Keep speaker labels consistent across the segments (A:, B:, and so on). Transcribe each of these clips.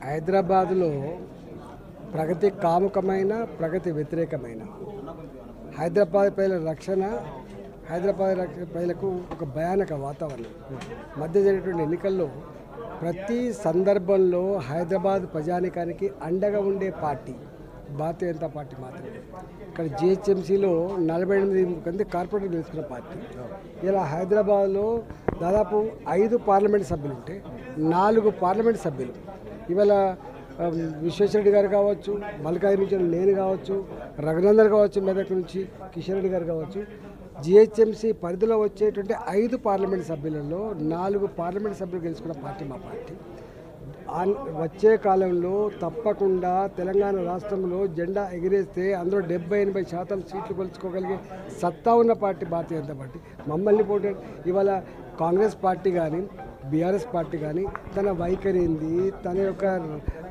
A: హైదరాబాదులో ప్రగతి కాముకమైన ప్రగతి వ్యతిరేకమైన హైదరాబాద్ ప్రజల రక్షణ, హైదరాబాద్ ప్రజలకు ఒక భయానక వాతావరణం మధ్య జరిగినటువంటి ఎన్నికల్లో ప్రతి సందర్భంలో హైదరాబాద్ ప్రజానికానికి అండగా ఉండే పార్టీ భారతీయ జనతా పార్టీ మాత్రమే. ఇక్కడ జిహెచ్ఎంసీలో 48 మంది కార్పొరేటర్ గెలుచుకున్న పార్టీ. ఇలా హైదరాబాద్లో దాదాపు 5 పార్లమెంట్ సభ్యులు ఉంటే 4 పార్లమెంట్ సభ్యులు ఇవాళ విశ్వేశ్వరరెడ్డి గారు కావచ్చు, మల్కాయి నుంచి నేను కావచ్చు, రఘునందన్ కావచ్చు, మెదక్ నుంచి కిషన్ రెడ్డి గారు కావచ్చు, జిహెచ్ఎంసీ పరిధిలో వచ్చేటువంటి 5 పార్లమెంట్ సభ్యులలో 4 పార్లమెంట్ సభ్యులు గెలుచుకున్న పార్టీ మా పార్టీ. వచ్చే కాలంలో తప్పకుండా తెలంగాణ రాష్ట్రంలో జెండా ఎగిరేస్తే అందులో 70-80% సీట్లు గెలుచుకోగలిగే సత్తా ఉన్న పార్టీ భారతీయ జనతా పార్టీ. మమ్మల్ని పోటీ ఇవాళ కాంగ్రెస్ పార్టీ కానీ బీఆర్ఎస్ పార్టీ కానీ తన వైఖరి ఏంది, తన యొక్క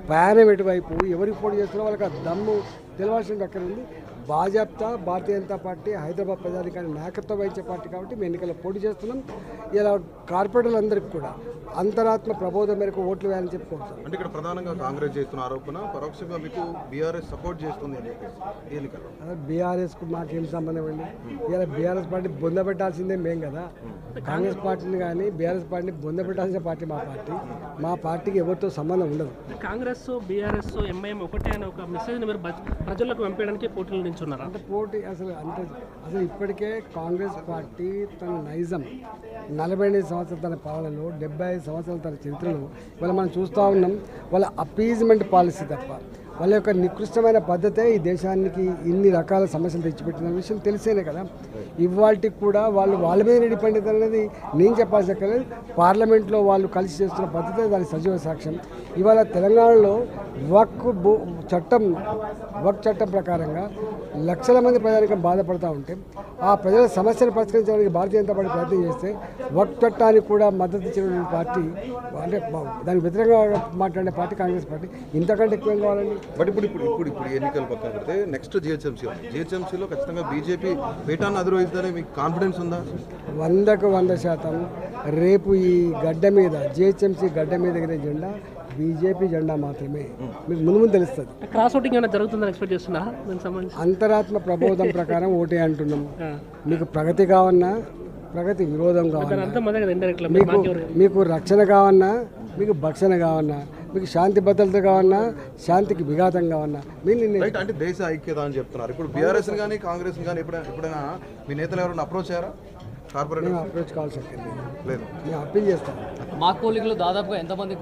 A: ప్రయాణం ఎటువైపు, ఎవరికి పోటీ చేస్తున్నారో వాళ్ళకి ఆ దమ్ము తెలవాల్సిన అక్కడ ఉంది. బాజాప్తా భారతీయ జనతా పార్టీ హైదరాబాద్ ప్రజానికాన్ని నాయకత్వం వహించే పార్టీ కాబట్టి మేము ఎన్నికల్లో పోటీ చేస్తున్నాం. ఇలా కార్పొరేటర్లందరికీ కూడా అంతరాత్మ ప్రబోధం మేరకు ఓట్లు వేయాలని చెప్పుకోవచ్చు.
B: అంటే ఇక్కడ ప్రధానంగా కాంగ్రెస్ చేస్తున్న ఆరోపణ పరోక్షంగా మీకు బీఆర్ఎస్ సపోర్ట్ చేస్తుంది ఎన్నికల్లో.
A: బీఆర్ఎస్కు మాకేం సంబంధం అండి? ఇలా బీఆర్ఎస్ పార్టీ బొందబెట్టాల్సిందే మేం కదా. కాంగ్రెస్ పార్టీని కానీ బీఆర్ఎస్ పార్టీని బొందబెట్టాల్సిన పార్టీ మా పార్టీకి ఎవరితో సంబంధం ఉండదు.
C: కాంగ్రెస్ బీఆర్ఎస్ ఎంఐఎం ఒకటే అనే ఒక మెసేజ్ మీరు ప్రజలకు పంపించడానికి పోటీలు నిల్చున్నారు.
A: అంటే పోటీ అసలు ఇప్పటికే కాంగ్రెస్ పార్టీ తన నైజం 48 సంవత్సరాల తన పాలనలో, 75 సంవత్సరాల తన చరిత్రలో ఇవాళ మనం చూస్తూ ఉన్నాం. వాళ్ళ అపీజ్మెంట్ పాలసీ తప్ప వాళ్ళ యొక్క నికృష్టమైన పద్ధతే ఈ దేశానికి ఇన్ని రకాల సమస్యలు తెచ్చిపెట్టిన విషయం తెలిసేనే కదా. ఇవాళకి కూడా వాళ్ళ మీద డిపెండ్ అనేది నేను చెప్పాల్సి అక్కర్లేదు. పార్లమెంట్లో వాళ్ళు కలిసి చేస్తున్న పద్ధతే దాని సజీవ సాక్ష్యం. ఇవాళ తెలంగాణలో వక్ చట్టం ప్రకారంగా లక్షల మంది ప్రజానికం బాధపడుతూ ఉంటే ఆ ప్రజల సమస్యను పరిష్కరించడానికి భారతీయ జనతా పార్టీ ప్రయత్నం చేస్తే వక్ చట్టానికి కూడా మద్దతు ఇచ్చిన పార్టీ, అంటే దానికి వ్యతిరేకంగా మాట్లాడే పార్టీ కాంగ్రెస్ పార్టీ. ఇంతకంటే ఎక్కువ ఏం కావాలండి?
B: బట్ ఇప్పుడు ఎన్నికలు పక్కన పెడితే నెక్స్ట్ జిహెచ్ఎంసీలో ఖచ్చితంగా బీజేపీ పీఠాన్ని అధిరోహిస్తుందని మీకు కాన్ఫిడెన్స్ ఉందా?
A: 100% రేపు ఈ గడ్డ మీద జిహెచ్ఎంసీ గడ్డ మీద ఎగిరే జెండా బీజేపీ జెండా మాత్రమే. మీకు ముందు తెలుస్తుంది.
C: క్రాస్ ఓటింగ్ ఏమైనా జరుగుతుందని ఎక్స్పెక్ట్ చేస్తున్నారా? దానికి సంబంధించి
A: అంతరాత్మ ప్రబోధం ప్రకారం ఓటే అంటున్నాం. మీకు ప్రగతి కావన్నా, ప్రగతి విరోధం కావన్నా, మీకు రక్షణ కావన్నా, మీకు భక్షణ కావన్నా, మీకు శాంతి భద్రత కావన్నా, శాంతికి విఘాతం కావన్నా
B: అంటే దేశ ఐక్యత అని చెప్తున్నారు. ఇప్పుడు బీఆర్ఎస్ కానీ కాంగ్రెస్ కానీ ఎప్పుడైనా మీ నేతలు ఎవరైనా అప్రోచ్ అయ్యారా?
A: అప్రోచ్ కావాల్సి లేదు, మేము అప్పీల్ చేస్తాం.
D: మాక్ పోలింగ్లో దాదాపుగా ఎంతమంది